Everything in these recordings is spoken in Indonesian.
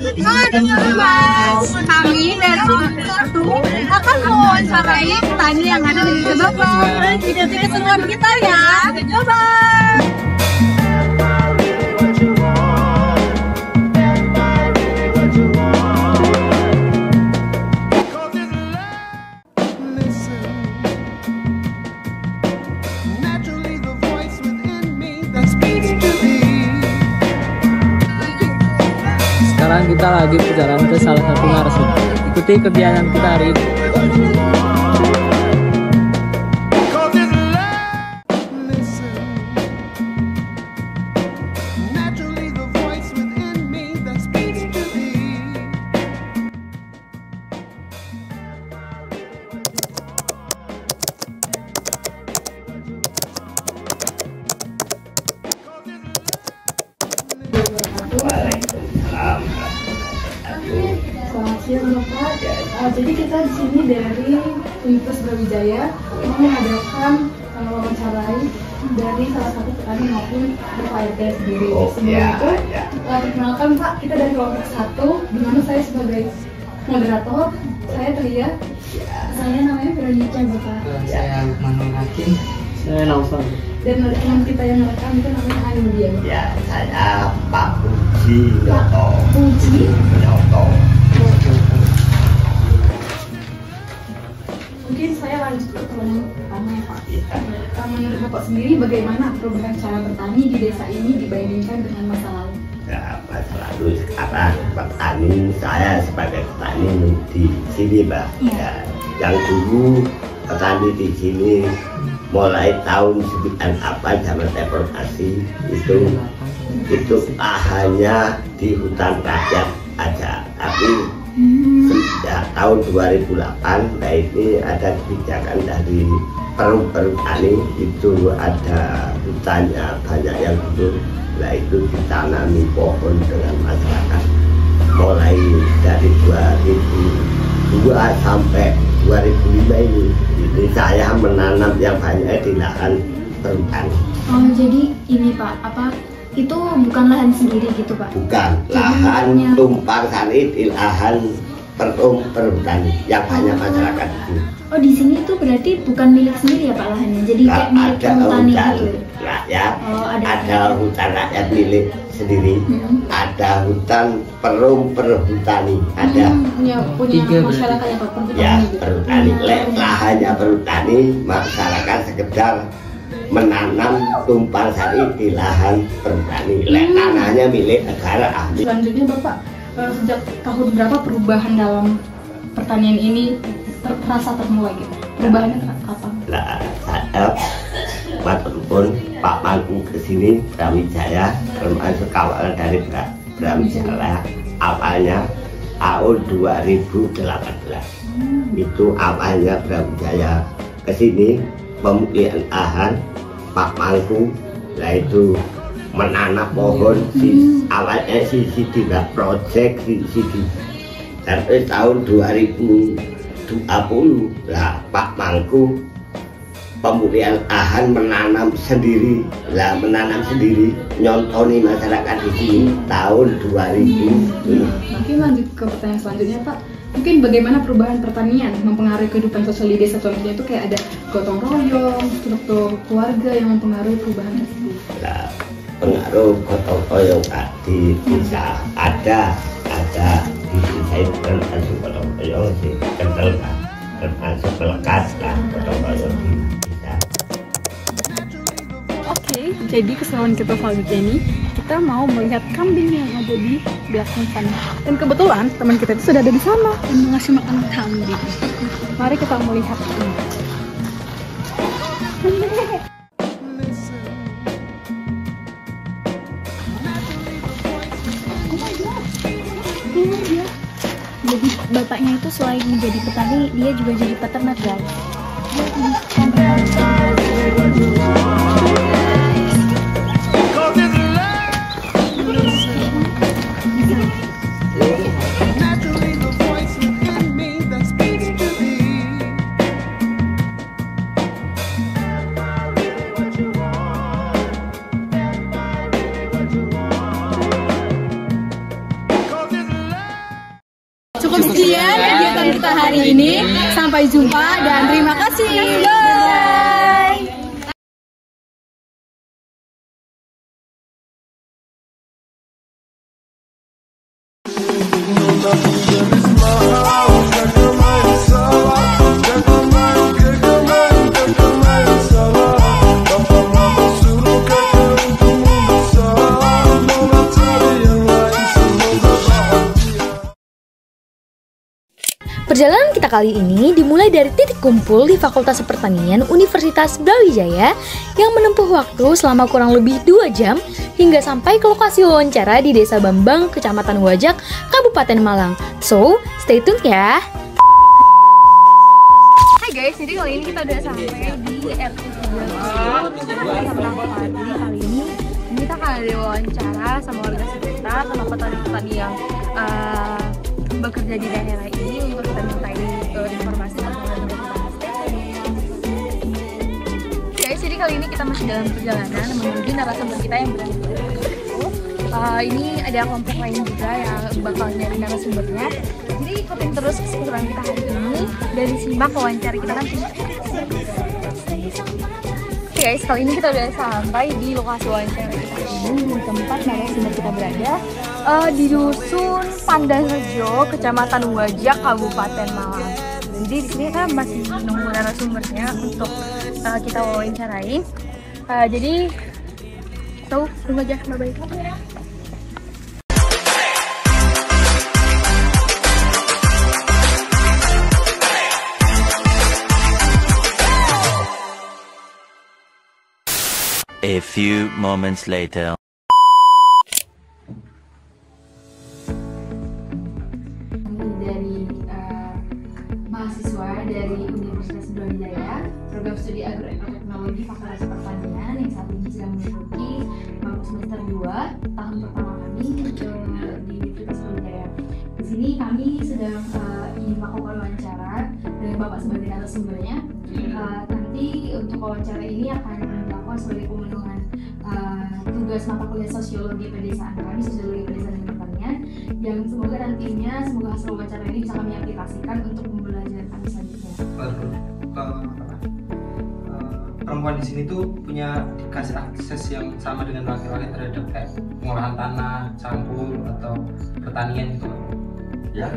Mas, kami dari satu akan mewawancarai petani yang ada di desa Bapak. Tidak keseruan kita ya. Coba. Sekarang kita lagi perjalanan ke salah satu narasumber. Ikuti kegiatan kita hari ini. Selamat siang Bapak. Jadi kita di sini dari Universitas Brawijaya mau mengadakan wawancarai dari salah satu petani maupun Bapak RT sendiri. Sebelum itu, perkenalkan Pak, kita dari kelompok 1, di mana saya sebagai moderator, saya Tria. Saya namanya Veronica Bapak. Saya Lukmanul Hakim. Saya Naufal. Dan teman kita yang merekam itu namanya Anudian. Ya, saya Pak Puji Nyoto. Puji Nyoto. Mungkin saya lanjut ke pertanyaan pertama ya Pak. Menurut Bapak sendiri bagaimana perubahan cara bertani di desa ini dibandingkan dengan masa lalu? Ya, masa lalu sekarang petani, saya sebagai petani di sini, Mbak. Ya, yang dulu petani di sini mulai tahun 98 zaman reformasi itu hanya di hutan rakyat aja, tapi sejak tahun 2008 nah ini ada kebijakan dari perhutani, itu ada hutannya banyak yang dulu, nah itu ditanami pohon dengan masyarakat mulai dari 2002 sampai 2005 ini saya menanam yang banyak di lahan perhutani. Oh jadi ini Pak, itu bukan lahan sendiri gitu Pak? Bukan, lahan tumpang sari di lahan perhutani yang banyak masyarakat itu. Oh di sini itu berarti bukan milik sendiri ya Pak lahannya? Jadi kayak milik perhutani gitu? Rakyat, oh, ada hutan rakyat milik sendiri, ada hutan perhutani, ada punya masyarakat yang perhutani. Ya, perhutani, lahannya perhutani, masyarakat sekedar menanam tumpang sari di lahan perhutani. Tanahnya milik negara. Selanjutnya Bapak, sejak tahun berapa perubahan dalam pertanian ini terasa termulai gitu? Perubahannya kapan? Nah, saya walaupun Pak Mangku kesini Brawijaya, termasuk awal dari Brawijaya, awalnya tahun 2018. Itu awalnya Brawijaya kesini pemulihan lahan Pak Mangku, yaitu menanam pohon awalnya sisi tidak project sisi. Tapi tahun 2020 lah Pak Mangku pemulihan lahan menanam sendiri, nyontoni masyarakat di sini tahun 2000. Mungkin lanjut ke pertanyaan selanjutnya Pak. Mungkin bagaimana perubahan pertanian mempengaruhi kehidupan sosial di desa? Contohnya itu kayak ada gotong royong, struktur keluarga yang mempengaruhi perubahan tersebut. Nah, pengaruh gotong royong di desa ada di desa itu termasuk gotong royong sih kental kan, termasuk melekat lah gotong royong di desa. Oke, jadi keseruan kita selanjutnya ini kita mau melihat kambing yang ada di belakang sana. Dan kebetulan teman kita itu sudah ada di sana dan mengasih makan kambing. Mari kita melihat ini. Jadi bapaknya itu selain menjadi petani, dia juga jadi peternak guys. cukup sekian kegiatan kita hari ini. Sampai jumpa dan terima kasih. Bye. Perjalanan kita kali ini dimulai dari titik kumpul di Fakultas Pertanian Universitas Brawijaya yang menempuh waktu selama kurang lebih 2 jam hingga sampai ke lokasi wawancara di Desa Bambang, Kecamatan Wajak, Kabupaten Malang. So, stay tuned ya! Hai guys, jadi kali ini kita udah sampai di RT 3. Jadi kali ini kita akan ada wawancara sama warga sekitar, sama petani-petani yang bekerja di daerah ini untuk kita mintain informasi tentang guys. Jadi kali ini kita masih dalam perjalanan menuju narasumber kita yang berada di ini ada kelompok lain juga yang bakal nyari narasumbernya. Jadi ikutin terus keseruan kita hari ini dan simak wawancara kita nanti. Oke guys, kali ini kita udah sampai di lokasi wawancara kita ini, di tempat narasumber kita berada di Dusun Pandanrejo, Kecamatan Wajak, Kabupaten Malang. Jadi di sini kita masih nunggu narasumbernya untuk kita wawancarai. Jadi tunggu aja, bye-bye. A few moments later. Dari mahasiswa dari Universitas Brawijaya, program studi agroekoteknologi Fakultas Pertanian yang saat ini sedang menduduki bangku semester 2 tahun pertama kami di Universitas Brawijaya. Di sini kami sedang ingin melakukan wawancara dengan Bapak sebagai narasumbernya. Nanti untuk wawancara ini akan dilakukan sebagai pemenuhan tugas mata kuliah sosiologi pedesaan kami, sosiologi pedesaan dan pertanian, yang semoga nantinya hasil wawancara ini bisa kami aplikasikan untuk pembelajaran kami selanjutnya. Perempuan di sini tuh punya dikasih akses yang sama dengan laki-laki terhadap kayak pengolahan tanah, campur atau pertanian itu? Ya,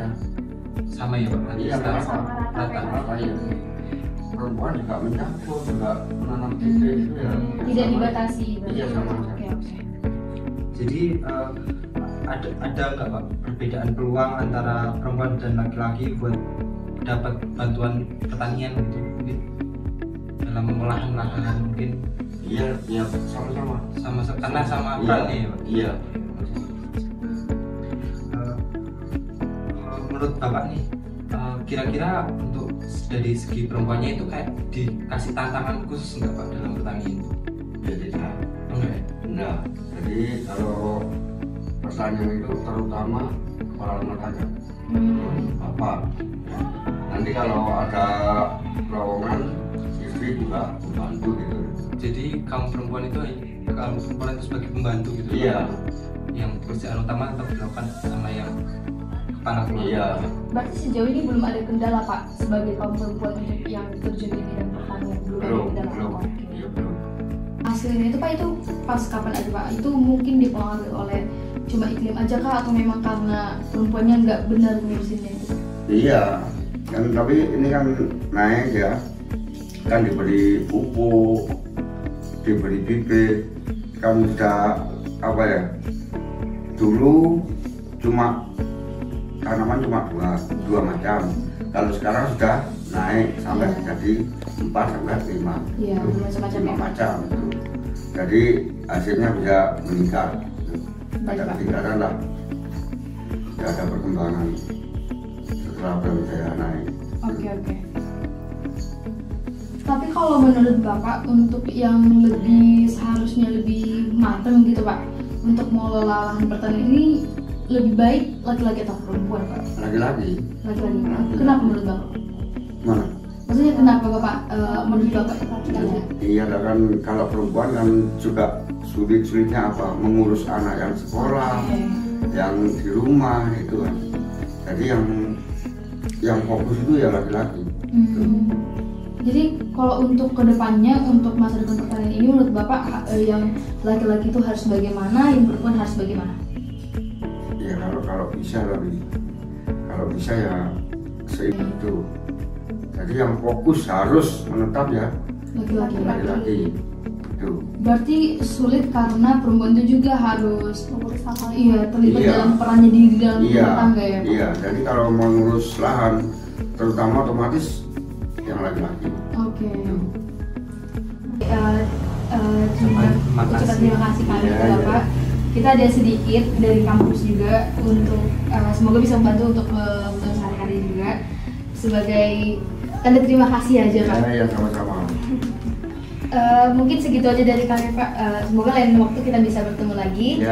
sama ya Pak? Iya, rata-rata ya. Perempuan juga mencampur, juga menanam tipe itu ya. Tidak dibatasi. Iya, sama. Oke. Jadi ada nggak Pak perbedaan peluang antara perempuan dan laki-laki buat dapat bantuan pertanian gitu mungkin dalam lahan-lahan mungkin? Iya, sama-sama. Karena sama perannya ya Pak? Iya. Menurut Bapak nih, kira-kira untuk dari segi perempuannya itu kayak dikasih tantangan khusus nggak Pak dalam pertanian? Ya tidak. Enggak. Jadi kalau pertanian itu terutama kepala rumah tangga, bapak. Nanti kalau ada lowongan, istri juga membantu gitu. Jadi kaum perempuan itu sebagai pembantu gitu? Iya. Yang pekerjaan utama tetap dilakukan sama yang kepala keluarga? Iya. Berarti sejauh ini belum ada kendala Pak sebagai kaum perempuan untuk yang terjun di bidang pertanian, belum ada kendala. Iya, belum. Hasilnya itu Pak, itu pas kapan aja Pak? Itu mungkin dipengaruhi oleh cuma iklim aja kah, atau memang karena perempuannya nggak benar ngurusinnya itu? Iya, kan tapi ini kan naik ya, kan diberi pupuk, diberi bibit, kan sudah apa ya? Dulu cuma tanaman cuma dua macam, kalau sekarang sudah naik sampai jadi 4 sampai 5. Iya, macam-macam 5 macam itu. Jadi hasilnya bisa meningkat. Ada peningkatan lah. Tidak ada perkembangan setelah Brawijaya naik. Oke. Tapi kalau menurut Bapak untuk yang lebih seharusnya lebih matang gitu Pak, untuk mengelola lahan pertanian ini lebih baik laki-laki atau perempuan Pak? Laki-laki. Kenapa menurut Bapak? Mana? Maksudnya kenapa Bapak menurut Bapak laki-laki? Iya kan, kalau perempuan kan juga sulit-sulitnya apa? Mengurus anak yang sekolah, yang di rumah itu kan. Jadi yang yang fokus itu ya laki-laki. Jadi kalau untuk kedepannya, untuk masa depan pertanian ini menurut Bapak yang laki-laki itu harus bagaimana, yang perempuan harus bagaimana? Ya kalau bisa lebih, kalau bisa ya itu. Jadi yang fokus harus menetap ya laki-laki. Itu. Berarti sulit karena perempuan itu juga harus terlibat dalam perannya di dalam rumah tangga ya Pak? Iya, jadi kalau mau ngurus lahan, terutama otomatis yang laki-laki. Oke. Terima kasih kami Bapak. Kita ada sedikit dari kampus juga untuk semoga bisa membantu untuk kebutuhan sehari-hari juga sebagai tanda terima kasih aja Pak. Ya sama-sama. Mungkin segitu aja dari kami Pak. Semoga lain waktu kita bisa bertemu lagi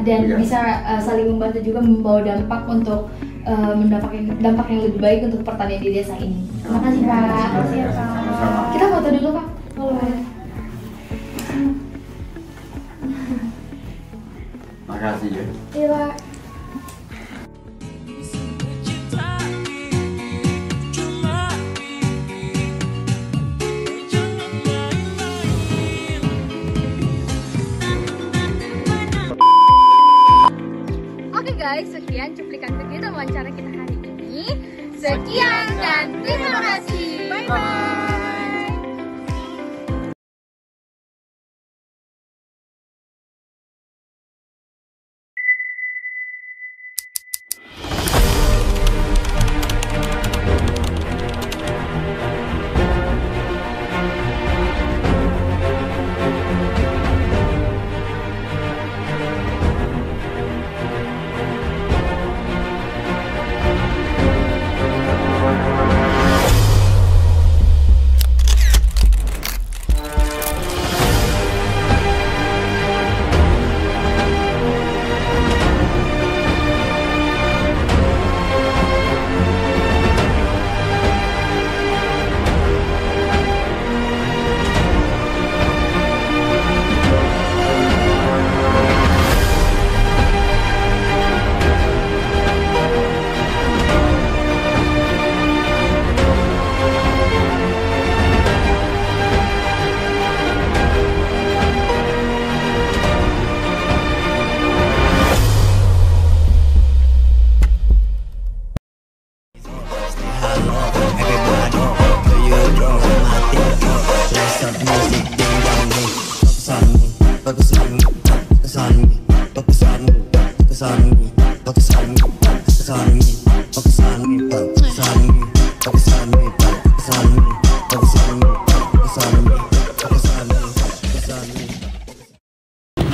dan bisa saling membantu juga membawa dampak untuk dampak yang lebih baik untuk pertanian di desa ini. Terima kasih Pak. Terima kasih Pak. Kita foto dulu Pak. Boleh. Makasih ya. Iya Pak. Oke guys, sekian cuplikan kegiatan wawancara kita hari ini. Sekian dan terima kasih. Bye bye.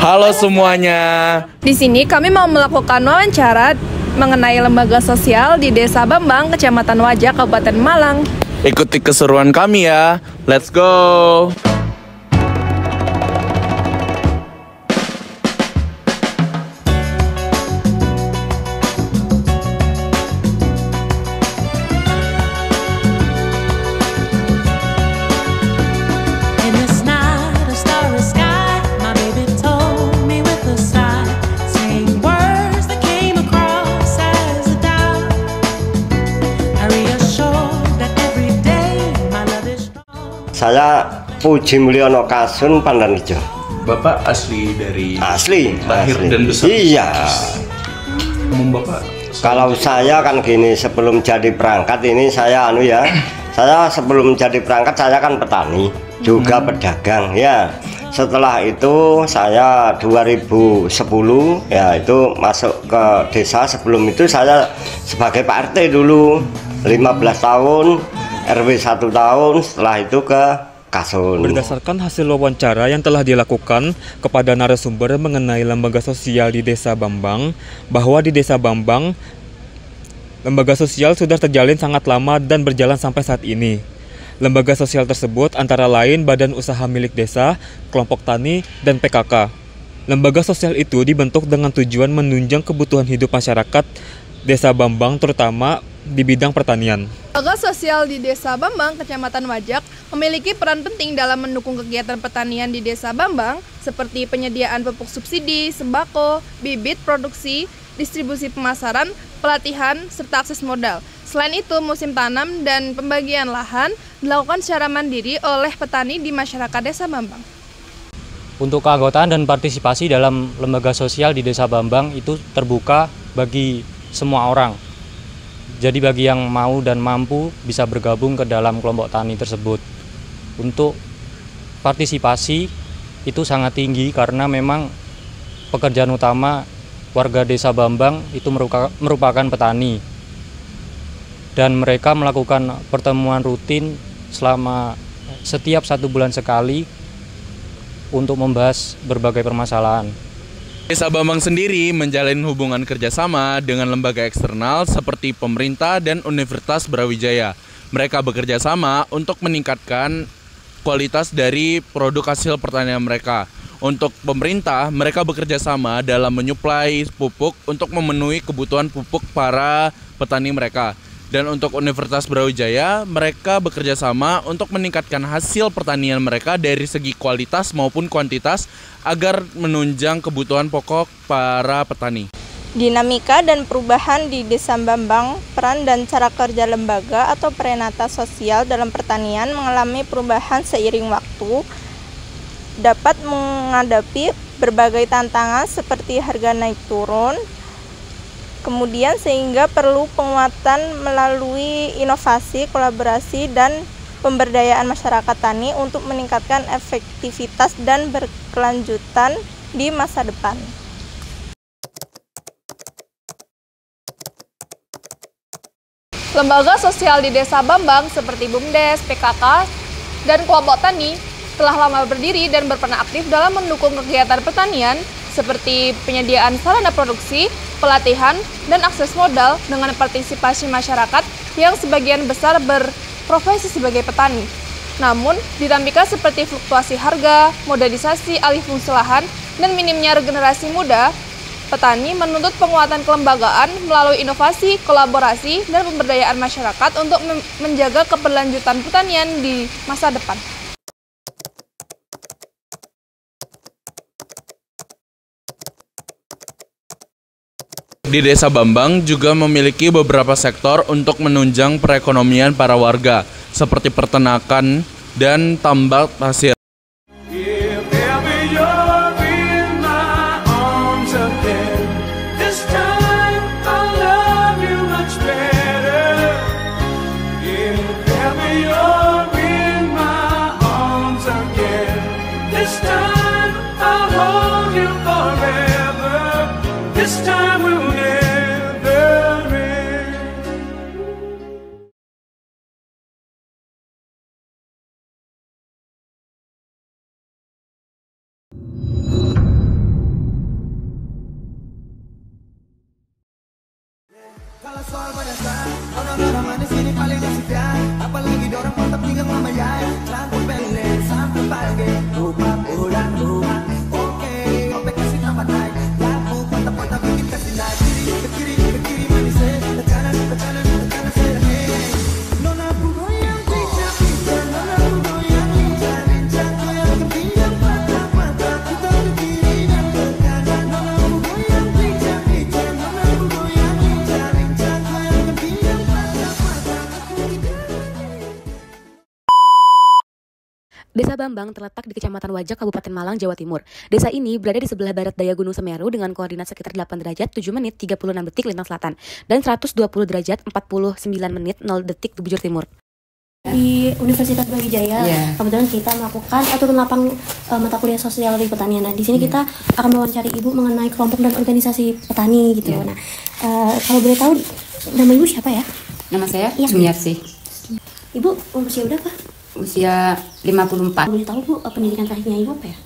Halo semuanya. Di sini kami mau melakukan wawancara mengenai lembaga sosial di Desa Bambang, Kecamatan Wajak, Kabupaten Malang. Ikuti keseruan kami ya. Let's go. Saya Puji Mulyono Kasun, Pandanrejo. Bapak asli dari lahir dan besar. Iya. Bapak. Kalau saya kan gini, sebelum jadi perangkat ini saya saya sebelum jadi perangkat saya kan petani, juga pedagang ya. Setelah itu saya 2010 ya itu masuk ke desa. Sebelum itu saya sebagai Pak RT dulu 15 tahun, RW 1 tahun, setelah itu ke Kasun. Berdasarkan hasil wawancara yang telah dilakukan kepada narasumber mengenai lembaga sosial di Desa Bambang, bahwa di Desa Bambang lembaga sosial sudah terjalin sangat lama dan berjalan sampai saat ini. Lembaga sosial tersebut antara lain badan usaha milik desa, kelompok tani, dan PKK. Lembaga sosial itu dibentuk dengan tujuan menunjang kebutuhan hidup masyarakat Desa Bambang terutama di bidang pertanian. Lembaga sosial di Desa Bambang, Kecamatan Wajak, memiliki peran penting dalam mendukung kegiatan pertanian di Desa Bambang, seperti penyediaan pupuk subsidi, sembako, bibit produksi, distribusi pemasaran, pelatihan, serta akses modal. Selain itu, musim tanam dan pembagian lahan dilakukan secara mandiri oleh petani di masyarakat Desa Bambang. Untuk keanggotaan dan partisipasi dalam lembaga sosial di Desa Bambang itu terbuka bagi semua orang. Jadi bagi yang mau dan mampu bisa bergabung ke dalam kelompok tani tersebut. Untuk partisipasi itu sangat tinggi karena memang pekerjaan utama warga Desa Bambang itu merupakan petani. Dan mereka melakukan pertemuan rutin selama setiap 1 bulan sekali untuk membahas berbagai permasalahan. Desa Bambang sendiri menjalin hubungan kerjasama dengan lembaga eksternal seperti pemerintah dan Universitas Brawijaya. Mereka bekerja sama untuk meningkatkan kualitas dari produk hasil pertanian mereka. Untuk pemerintah, mereka bekerja sama dalam menyuplai pupuk untuk memenuhi kebutuhan pupuk para petani mereka. Dan untuk Universitas Brawijaya, mereka bekerja sama untuk meningkatkan hasil pertanian mereka dari segi kualitas maupun kuantitas agar menunjang kebutuhan pokok para petani. Dinamika dan perubahan di Desa Bambang, peran dan cara kerja lembaga atau perenata sosial dalam pertanian mengalami perubahan seiring waktu, dapat menghadapi berbagai tantangan seperti harga naik turun, kemudian sehingga perlu penguatan melalui inovasi, kolaborasi, dan pemberdayaan masyarakat tani untuk meningkatkan efektivitas dan berkelanjutan di masa depan. Lembaga sosial di Desa Bambang seperti BUMDes, PKK, dan kelompok tani telah lama berdiri dan berperan aktif dalam mendukung kegiatan pertanian seperti penyediaan sarana produksi, pelatihan, dan akses modal dengan partisipasi masyarakat yang sebagian besar berprofesi sebagai petani. Namun, dinamika seperti fluktuasi harga, modernisasi alih fungsi lahan, dan minimnya regenerasi muda, petani menuntut penguatan kelembagaan melalui inovasi, kolaborasi, dan pemberdayaan masyarakat untuk menjaga keberlanjutan pertanian di masa depan. Di Desa Bambang juga memiliki beberapa sektor untuk menunjang perekonomian para warga, seperti peternakan dan tambak pasir. Kalau soal berdasar, orang-orang manis ini paling kesepian. Apalagi dorang mantap tinggal mama ya. Rambut pendek sampai pagi, lupa pulang rumah. Oke, opek kasih tambah naik. Lampu mantap-mantap bikin kasih naik. Ke kiri manisnya. Ke kanan sedang. Nona aku goyang pijak-pijak. Nona aku goyang lincah-lincah. Goyang kepinjam patah-patah. Kita ke kiri dan ke kanan. Nona aku goyang pijak-pijak. Nona aku goyang lincah-lincah. Desa Bambang terletak di Kecamatan Wajak, Kabupaten Malang, Jawa Timur. Desa ini berada di sebelah barat daya Gunung Semeru dengan koordinat sekitar 8 derajat 7 menit 36 detik lintang selatan dan 120 derajat 49 menit 0 detik bujur timur. Di Universitas Brawijaya, kebetulan kita melakukan turun lapang mata kuliah sosial di pertanian. Nah, di sini kita akan mewawancari ibu mengenai kelompok dan organisasi petani gitu. Nah, kalau boleh tahu nama ibu siapa ya? Nama saya Jumiarsi. Ibu usia berapa? Usia 54. Boleh tahu Bu, pendidikan terakhirnya Ibu apa ya?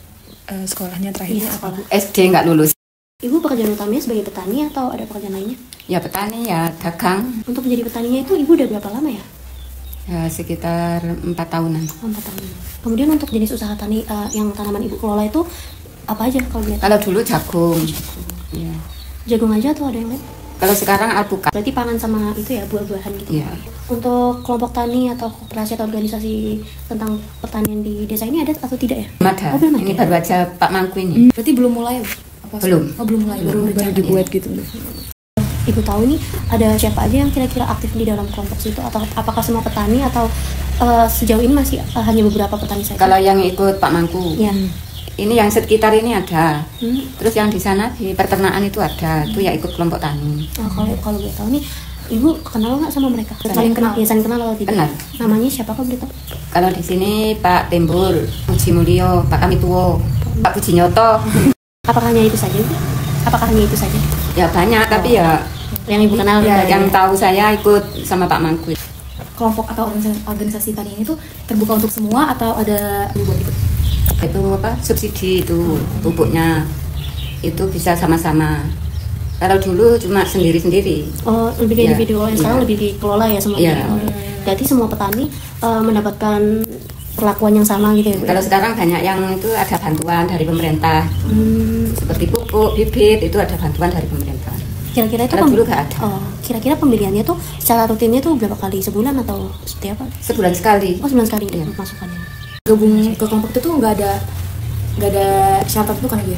Sekolahnya terakhir SD nggak lulus. Ibu pekerjaan utamanya sebagai petani atau ada pekerjaan lainnya? Ya petani, ya dagang. Untuk menjadi petaninya itu Ibu udah berapa lama ya? Ya sekitar 4 tahunan. 4 tahun. Kemudian untuk jenis usaha tani yang tanaman Ibu kelola itu apa aja kalau boleh tahu? Kalau dulu jagung. Ya. Jagung aja atau ada yang lain? Kalau sekarang alpukat. Berarti pangan sama itu ya, buah-buahan gitu. Iya. Untuk kelompok tani atau koperasi atau organisasi tentang pertanian di desa ini ada atau tidak ya? Ada. Oh, belum ada. Ini baru aja Pak Mangku ini. Berarti belum mulai? Belum. Oh, belum mulai. Baru dibuat gitu. Ibu tahu nih ada siapa aja yang kira-kira aktif di dalam kelompok situ, atau apakah semua petani, atau sejauh ini masih hanya beberapa petani saja? Kalau yang ikut Pak Mangku, ya. Ini yang sekitar ini ada. Terus yang di sana di peternakan itu ada, itu ya ikut kelompok tani. Kalau boleh tahu nih, Ibu kenal nggak sama mereka? Saling kenal, ya saling kenal atau tidak? Kenal. Namanya siapa kok boleh tahu? Kalau di sini Pak Tembur, Puji Mulyo, Pak Kamituwo, Pak Puji Nyoto. Apakah hanya itu saja? Apakah hanya itu saja? Ya banyak, tapi ya yang Ibu kenal ya, yang tahu saya ikut sama Pak Mangku. Kelompok atau organisasi tani ini tuh terbuka untuk semua atau ada buat ikut? Itu apa? Subsidi itu pupuknya itu bisa sama-sama. Kalau dulu cuma sendiri-sendiri. Oh, lebih ke individual, yang sekarang lebih dikelola ya semuanya. Berarti semua petani mendapatkan perlakuan yang sama gitu ya? Kalau sekarang banyak yang itu ada bantuan dari pemerintah. Seperti pupuk, bibit itu ada bantuan dari pemerintah. Kira-kira itu dulu nggak ada. Kira-kira pembeliannya tuh secara rutinnya tuh berapa kali? Sebulan atau seperti apa? Sebulan sekali. Oh, sebulan sekali ya. Masukannya. Gabung ke kelompok itu tuh nggak ada syarat tuh kan ya?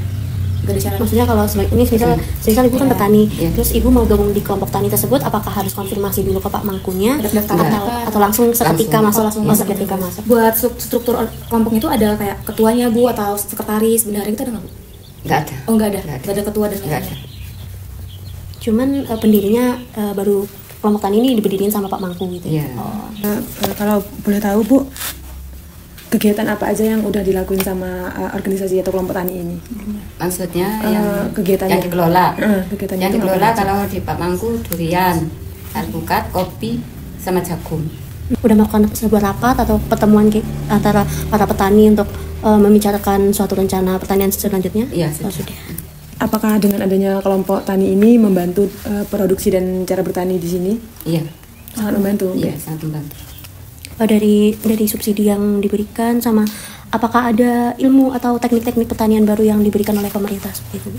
Nggak ada syarat. Maksudnya kalau ini misal Ibu kan petani, terus Ibu mau gabung di kelompok tani tersebut, apakah harus konfirmasi dulu ke Pak Mangkunya atau langsung seketika masuk? Seketika masuk. Buat struktur kelompok itu ada kayak ketuanya Bu atau sekretaris, bendahara gitu ada nggak Bu? Nggak ada. Oh nggak ada. Nggak ada ketua dan lain-lain. Cuman pendirinya baru kelompok tani ini diberdiriin sama Pak Mangku gitu. Kalau boleh tahu Bu, kegiatan apa aja yang udah dilakuin sama organisasi atau kelompok tani ini? Maksudnya kegiatannya yang dikelola. Kegiatannya yang dikelola kalau di Pak Mangku durian, alpukat, kopi, sama jagung. Udah melakukan sebuah rapat atau pertemuan antara para petani untuk membicarakan suatu rencana pertanian selanjutnya? Iya, sudah. Apakah dengan adanya kelompok tani ini membantu produksi dan cara bertani di sini? Iya. Sangat membantu. Iya, sangat membantu. Dari subsidi yang diberikan, sama apakah ada ilmu atau teknik-teknik pertanian baru yang diberikan oleh pemerintah seperti itu?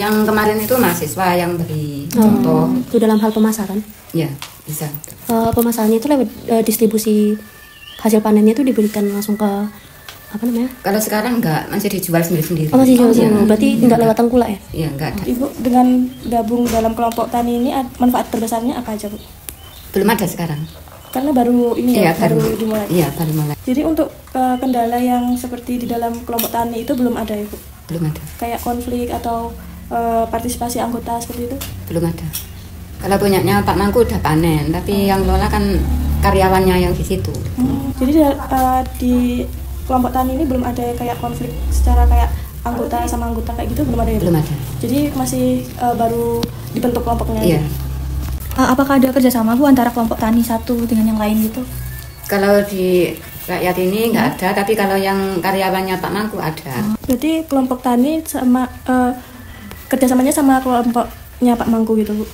Yang kemarin itu mahasiswa yang beri contoh. Itu dalam hal pemasaran? Iya, bisa. Pemasarannya itu lewat distribusi hasil panennya itu diberikan langsung ke apa namanya? Kalau sekarang enggak, masih dijual sendiri-sendiri. Oh, masih dijual sendiri. Berarti enggak lewat tengkulak ya? Iya, enggak ada. Ibu dengan gabung dalam kelompok tani ini manfaat terbesarnya apa aja Bu? Belum ada sekarang. Karena baru ini baru dimulai. Iya, baru mulai. Jadi untuk kendala yang seperti di dalam kelompok tani itu belum ada ya Bu? Belum ada. Kayak konflik atau partisipasi anggota seperti itu? Belum ada. Kalau punyanya Pak Mangku udah panen, tapi yang kelola kan karyawannya yang di situ. Jadi di kelompok tani ini belum ada kayak konflik secara kayak anggota sama anggota kayak gitu, belum ada ya? Belum ada. Jadi masih baru dibentuk kelompoknya? Iya. Apakah ada kerjasama Bu antara kelompok tani satu dengan yang lain gitu? Kalau di rakyat ini nggak ada, tapi kalau yang karyawannya Pak Mangku ada. Berarti kelompok tani sama kerjasamanya sama kelompoknya Pak Mangku gitu Bu?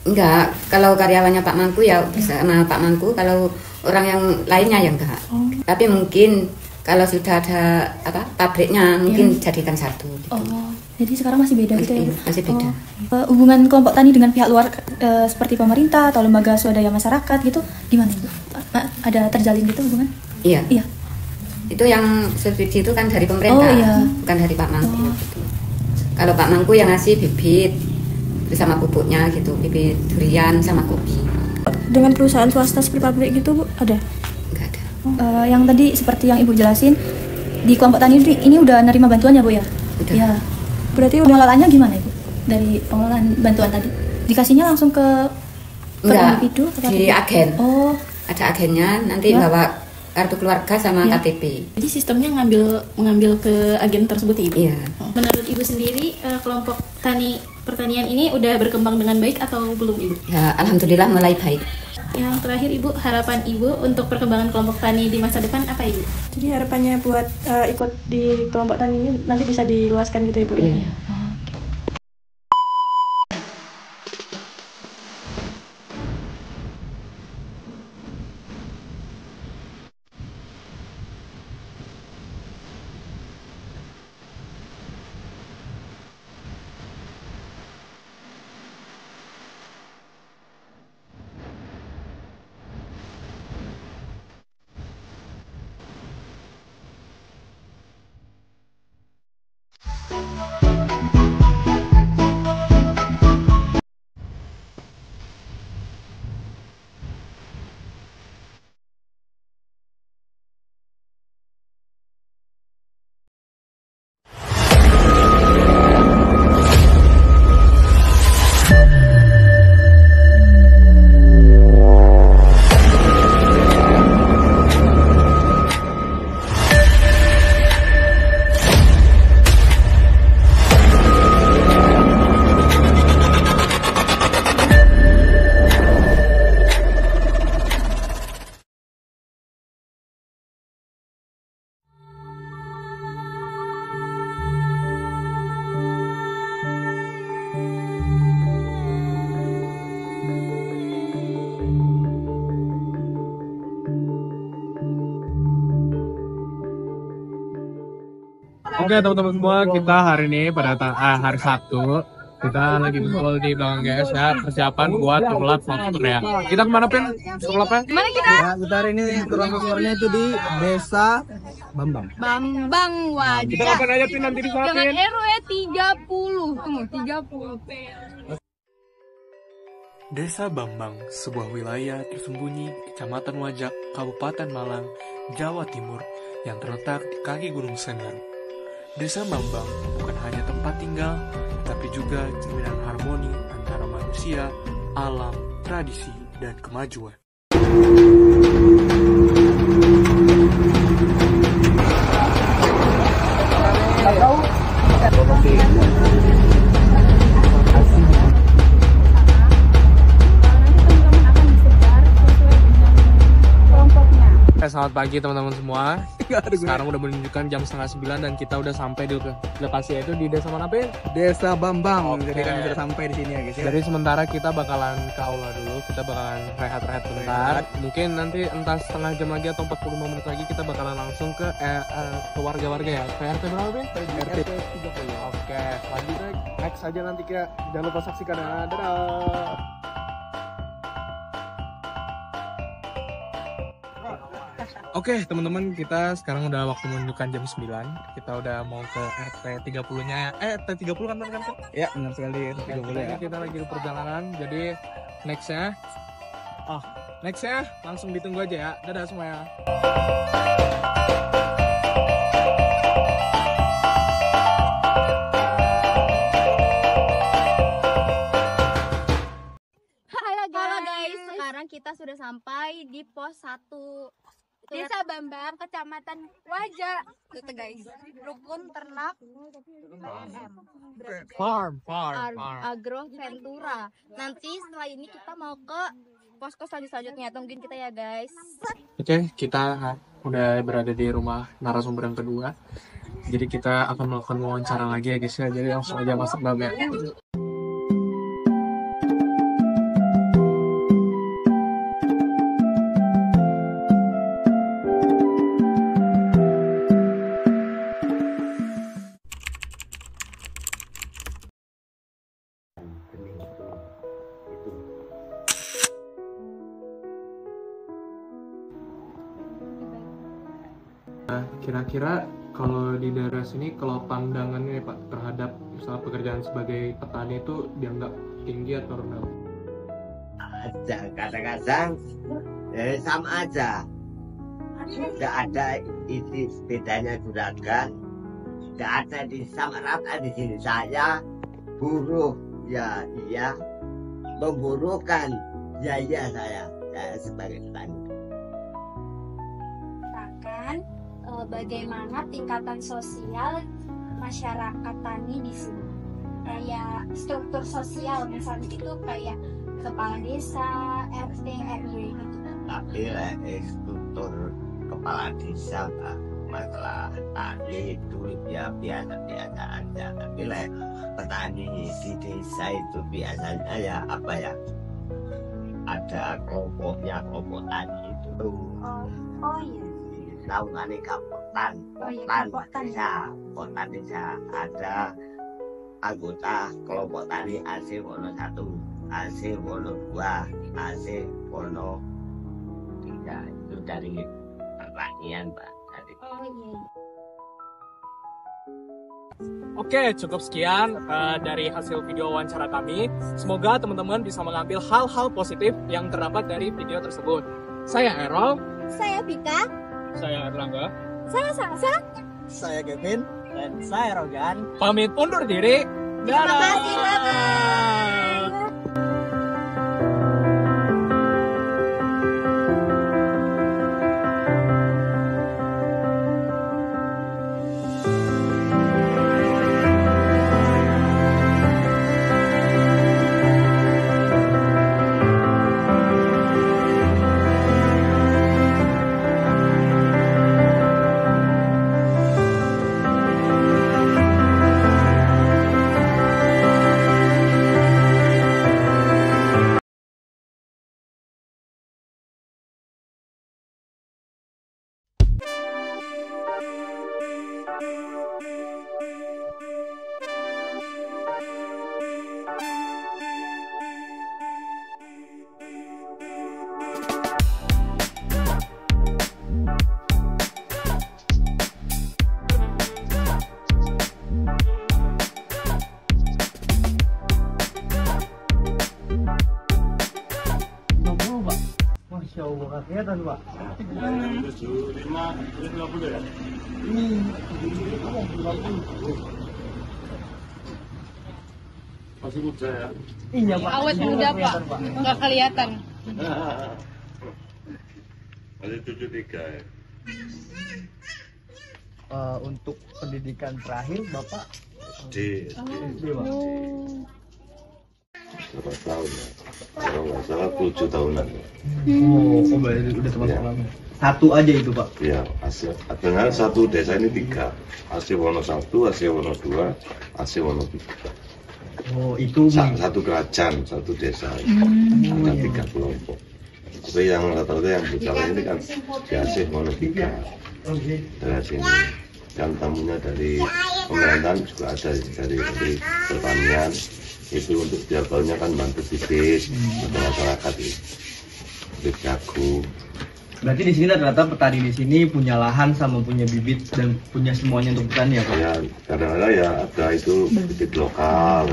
Enggak, kalau karyawannya Pak Mangku ya bisa sama Pak Mangku, kalau orang yang lainnya ya enggak. Tapi mungkin kalau sudah ada pabriknya mungkin jadikan satu. Gitu. Jadi sekarang masih beda gitu ya? Masih beda. Hubungan kelompok tani dengan pihak luar seperti pemerintah atau lembaga swadaya masyarakat gitu gimana Bu? Ada terjalin gitu hubungan? Iya. Iya. Itu yang subsidi itu kan dari pemerintah, bukan dari Pak Mangku. Gitu. Kalau Pak Mangku yang ngasih bibit sama pupuknya gitu, bibit durian sama kopi. Dengan perusahaan swasta seperti pabrik gitu Bu, ada? Enggak ada. Yang tadi seperti yang Ibu jelasin, di kelompok tani ini udah nerima bantuan ya Bu ya? Udah. Ya. Berarti pengelolaannya gimana Ibu? Dari pengelolaan bantuan tadi? Dikasihnya langsung ke individu? Di agen. Oh. Ada agennya, nanti bawa kartu keluarga sama KTP. Jadi sistemnya mengambil ke agen tersebut ya Ibu? Iya. Menurut Ibu sendiri, kelompok pertanian ini udah berkembang dengan baik atau belum Ibu? Ya, alhamdulillah mulai baik. Yang terakhir Ibu, harapan Ibu untuk perkembangan kelompok tani di masa depan apa Ibu? Jadi harapannya buat ikut di kelompok tani ini nanti bisa diluaskan gitu Ibu? Iya. Oke teman-teman semua, kita hari ini pada hari Sabtu kita lagi kumpul di belakang GS ya, persiapan buat sulap ya. Kita kemana Pin? Sulapnya? Kemana kita? Ya, kita hari ini sulapnya itu di Desa Bambang. Bambang Wajah. Kita kapan aja Pin nanti disulapin? Dengan RW 30. Tunggu, 30. Desa Bambang, sebuah wilayah tersembunyi di Kecamatan Wajak, Kabupaten Malang, Jawa Timur, yang terletak di kaki Gunung Semeru. Desa Bambang bukan hanya tempat tinggal, tapi juga cerminan harmoni antara manusia, alam, tradisi, dan kemajuan. Selamat pagi teman-teman semua. Sekarang udah menunjukkan jam 8:30 dan kita udah sampai di lokasi itu di desa mana Pin? Desa Bambang. Oke. Jadi kan sudah sampai di sini ya guys ya. Jadi sementara kita bakalan ke aula dulu, kita bakalan rehat-rehat bentar. Mungkin nanti entah setengah jam lagi atau 45 menit lagi kita bakalan langsung ke warga-warga ya. Ke RT berapa Pin? RT 30. Oke, selanjutnya next aja nanti kita jangan lupa saksikan ya. Dadah. Oke teman-teman, kita sekarang udah waktu menunjukkan jam 9. Kita udah mau ke RT 30-nya. RT 30 kan kan? Ya, benar sekali RT 30 ya. Kita lagi di perjalanan. Jadi nextnya langsung ditunggu aja ya. Dadah semuanya. Halo guys, sekarang kita sudah sampai di pos 1 Desa Bambang, Kecamatan Wajak. Itu guys, rukun ternak Farm. Agro Ventura. Nanti setelah ini kita mau ke pos-pos selanjutnya. Tungguin kita ya guys. Oke, kita udah berada di rumah narasumber yang kedua. Jadi kita akan melakukan wawancara lagi ya guys ya. Jadi langsung aja masuk dalam ya. Kira-kira kalau di daerah sini, kalau pandangannya Pak terhadap misalnya pekerjaan sebagai petani itu dianggap tinggi atau rendah? Aja, kadang-kadang sama aja. Tidak ada itu bedanya juragan. Tidak ada di sama rata di sini. Saya buruh, ya iya. Memburuhkan, ya iya saya sebagai petani. Bagaimana tingkatan sosial masyarakat tani di sini, kayak struktur sosial misalnya itu kayak kepala desa, RT, RW gitu. Tapi struktur kepala desa masalah tani itu ya biasa aja. Tapi petani di desa itu biasanya ya apa ya, ada kelompok tani itu. Oh iya. Naungannya Kapotan desa ada anggota kelompok tani AC Wono 1, AC Wono 2, AC Wono 3 itu dari pertanian Pak. Oke, cukup sekian dari hasil video wawancara kami. Semoga teman-teman bisa mengambil hal-hal positif yang terdapat dari video tersebut. Saya Errol. Saya Vika. Saya Erlangga. Saya Salsa. Saya Kevin. Dan saya Rogan. Pamit undur diri. Terima kasih, bye-bye. Masya Allah, nggak kelihatan Pak. 75 ya? Masih muda ya? Iya Pak. Awet muda Pak, nggak kelihatan. Masih 73 ya? Untuk pendidikan terakhir Bapak SD Pak. Berapa tahun ya? Kalau nggak salah 7 tahunan ya. Oh, berarti udah termasuk lama. Satu aja itu Pak? Iya, dengan satu desa ini 3. Asiwono 1, Asiwono 2, Asiwono 3. Oh, itu satu kerajaan, satu desa. Ada 3 kelompok. Tapi yang rata-rata yang bicara ini kan di Asiwono 3. Dari sini. Yang tamunya dari pemerintahan juga ada dari pertanian. Itu untuk setiap tahunnya kan bantu bibit untuk masyarakat itu. Bibit jagung. Berarti di sini rata-rata petani di sini punya lahan sama punya bibit dan punya semuanya untuk petani ya Pak? Ya, kadang-kadang ya ada itu bibit lokal.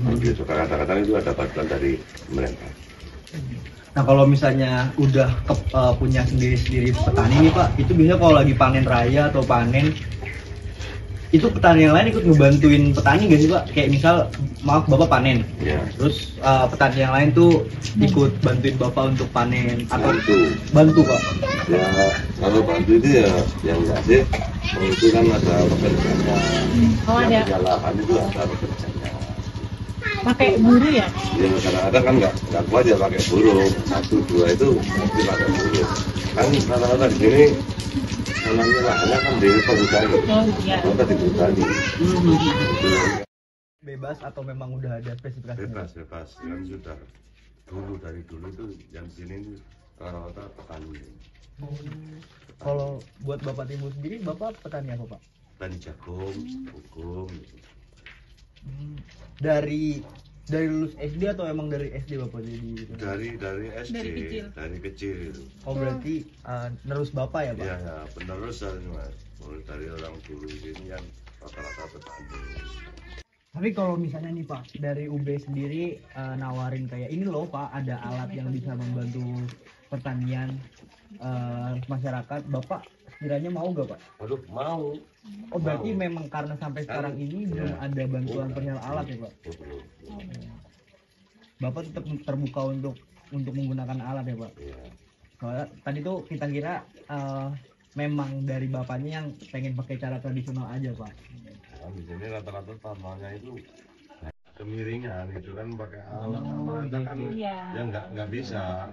Bibit lokal kadang-kadang itu ada bantuan dari pemerintah. Nah kalau misalnya udah punya sendiri-sendiri petani nih Pak, itu biasanya kalau lagi panen raya atau panen, itu petani yang lain ikut ngebantuin petani nggak sih Pak? Kayak misal, maaf Bapak panen, terus petani yang lain tuh ikut bantuin Bapak untuk panen atau bantu Pak? Ya kalau bantu itu ya yang ngasih, itu kan ada pekerjanya. Oh, ada. Yang lahan itu ada pekerjanya. Pakai buru ya? Ya kadang-kadang kan nggak kuat ya pakai burung, 1, 2 itu pasti pakai burung. Kan rata-rata di sini namanya lahannya kan di perhutani. Oh iya. Kita di perhutani. Bebas atau memang udah ada spesifikasinya? Bebas kan sudah dari dulu itu yang sini rata-rata petani. Kalau buat Bapak Timbul sendiri, Bapak petani apa Pak? Petani jagung, jagung. Dari lulus SD atau emang dari SD Bapak jadi? Dari SD, dari kecil. Oh berarti nerus Bapak ya Pak? Iya ya, penerus mulai dari orang dulu ini yang rata-rata petani. Tapi kalau misalnya nih Pak, dari UB sendiri nawarin kayak ini loh Pak, ada alat yang bisa membantu pertanian masyarakat, Bapak kiranya mau gak Pak? Aduh, mau. Oh berarti memang karena sampai sekarang ini belum ada bantuan perihal alat ya Pak? Bapak tetap terbuka untuk menggunakan alat ya Pak? Soalnya tadi tuh kita kira memang dari Bapaknya yang pengen pakai cara tradisional aja Pak? Nah, di sini rata-rata tanahnya itu kemiringan itu kan pakai alat, kan ya nggak bisa.